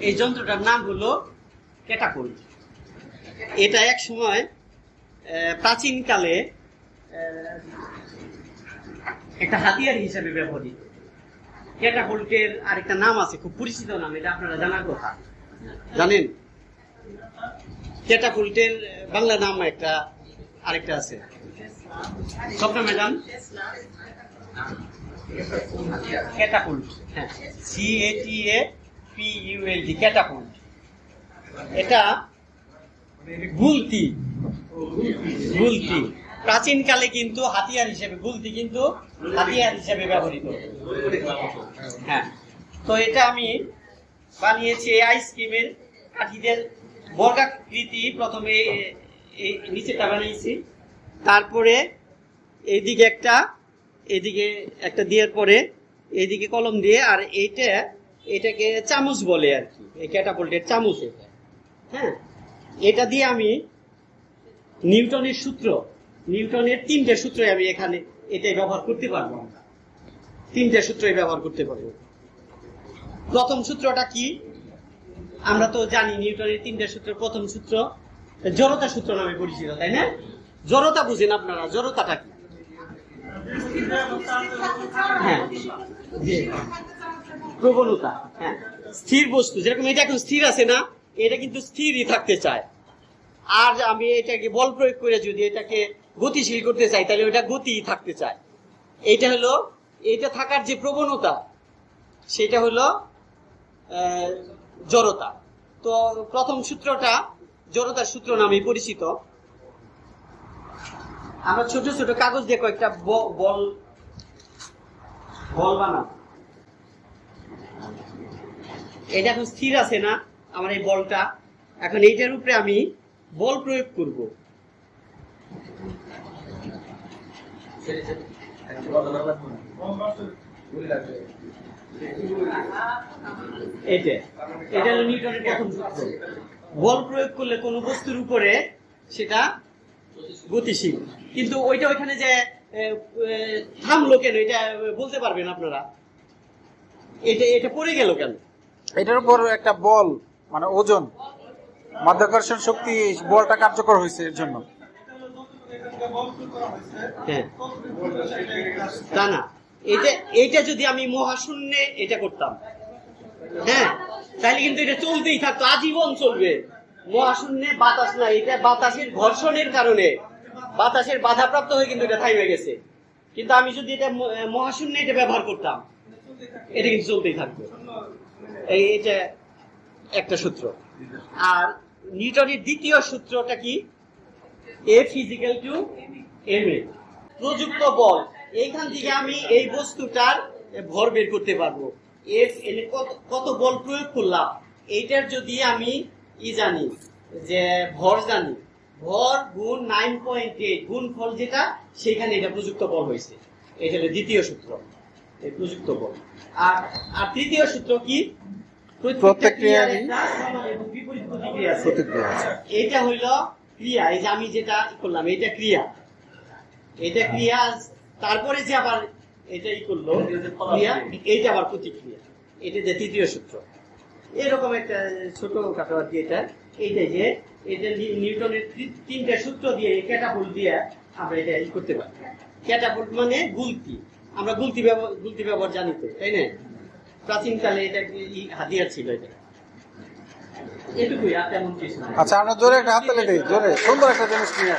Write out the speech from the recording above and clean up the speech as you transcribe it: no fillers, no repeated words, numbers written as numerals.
এই যন্ত্রটার নাম হলো ক্যাটাপুল্ট। এটা এক সময় প্রাচীনকালে একটা হাতিয়ার হিসেবে ব্যবহৃত। ক্যাটাপুল্টের আরেকটা নাম আছে, খুব পরিচিত নাম, এটা আপনারা জানার কথা। জানেন ক্যাটাপুল্টের বাংলা নাম একটা আরেকটা আছে? স্বপ্ন ম্যাডাম, ক্যাটাপুল্ট, হ্যাঁ, CATAPULT, ক্যাটাপুল্ট। এটা গুলতি, গুলতি প্রাচীনকালে কিন্তু হাতিয়ার হিসেবে, গুলতি কিন্তু হাতিয়ার হিসেবে ব্যবহৃত। হ্যাঁ, তো এটা আমি বানিয়েছি আইসক্রিমের কাঠিদের বর্গাকৃতি। প্রথমে নিচেটা বানিয়েছি, তারপরে এইদিকে একটা দেওয়ার পরে এইদিকে কলম দিয়ে, আর এটাকে চামচ বলে আর কি, এই ক্যাটাপুল্টের চামচ এটা। হ্যাঁ, এটা দিয়ে আমি নিউটনের সূত্র, নিউটনের 3টে সূত্র আমি এখানে এটাই ব্যবহার করতে পারবো। 3টে সূত্রই ব্যবহার করতে পারবো। প্রথম সূত্রটা কি আমরা তো জানি, নিউটনের 3টে সূত্র। প্রথম সূত্র জড়তা সূত্র নামে পরিচিত, তাই না? জড়তা বুঝেন আপনারা? জড়তাটা কি? হ্যাঁ, প্রবণতা। হ্যাঁ, স্থির বস্তু, যেরকম এটা এখন স্থির আছে না, এটা কিন্তু স্থিরই থাকতে চায়। আর আমি এটাকে বল প্রয়োগ করে যদি এটাকে গতিশীল করতে চাই, তাহলে ওটা গতি থাকতে চায়। এইটা হলো, এটা থাকার যে প্রবণতা, সেটা হলো জড়তা। তো প্রথম সূত্রটা জড়তার সূত্র নামে পরিচিত। আমরা ছোট ছোট কাগজ দিয়ে কয়েকটা বল বানাবো। এটা এখন স্থির আছে না আমার এই বলটা, এখন এইটার উপরে আমি বল প্রয়োগ করব। এটা হলো নিউটনের প্রথম সূত্র। বল প্রয়োগ করলে কোন বস্তুর উপরে সেটা গতিশীল, কিন্তু ওইটা ওইখানে যে থামলো কেন এটা বলতে পারবেন আপনারা? এটা পড়ে গেল কেন? এটার উপর একটা বল, মানে ওজন, মাধ্যাকর্ষণ শক্তি, বলটা কার্যকর হয়েছে এর জন্য। হ্যাঁ, তা না, এইটা যদি আমি মহাশূন্যে এটা করতাম, হ্যাঁ, তাহলে কিন্তু এটা চলতেই থাকতো, আজীবন চলবে। মহাশূন্যে বাতাস না, এটা বাতাসের ঘর্ষণের কারণে, বাতাসের বাধাপ্রাপ্ত হয়ে কিন্তু এটা থামে গেছে। কিন্তু আমি যদি এটা মহাশূন্যে এটা ব্যবহার করতাম, এটা কিন্তু চলতেই থাকবে। এটা একটা সূত্র। আর নিউটনের দ্বিতীয় সূত্রটা কি? F = ma, প্রযুক্ত বল। এইখান থেকে আমি এই বস্তুটার ভর বের করতে পারবো। F এনে কত বল প্রয়োগ করলাম, এইটার যদি আমি জানি, যে ভর জানি, ভর গুণ 9.8 গুণফল যেটা, সেখানে এটা প্রযুক্ত বল হয়েছে। এটা হলো দ্বিতীয় সূত্র, এই প্রযুক্ত বল। আর তৃতীয় সূত্র কি? প্রত্যেক ক্রিয়ার একটা সমান এবং বিপরীত প্রতিক্রিয়া আছে। এটা হইল ক্রিয়া। এই যে আমি যেটা করলাম, এটা ক্রিয়া, এটা ক্রিয়া। তারপরে যে আবার এটা করলো ক্রিয়া, এইটা আবার প্রতিক্রিয়া। এটা যে তৃতীয় সূত্র। এরকম একটা ছোট কাটো আর কি এটা। এইটা যে এটা নিউটনের 3টে সূত্র দিয়ে, ক্যাটাপুল্ট দিয়ে আমরা এটা করতে পারি। ক্যাটাপুল্ট মানে গুলতি। আমরা গুলতি ব্যবহার জানি তো, তাই না? প্রাচীনকালে এটা হাতিয়ার ছিল। এটা এটুকুই, আর তেমন কিছু না। আচ্ছা, আমরা জোরে একটা হাত তালি দিই, জোরে। সুন্দর একটা জিনিস নিয়ে